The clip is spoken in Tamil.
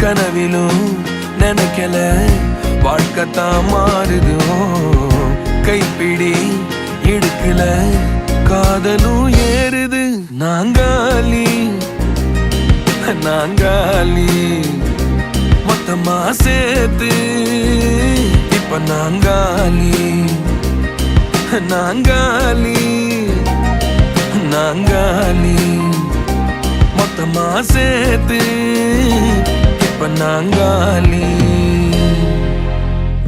கனவிலும் நினைக்கல வாழ்க்கைத்தான் மாறுதோ கைப்பிடி இடுக்கல காதலும் ஏறுது நாங்காலி நாங்காலி மொத்தமா சேர்த்து இப்ப நாங்காலி நாங்காலி நாங்காலி மொத்தமா சேர்த்து இப்ப நாங்காலி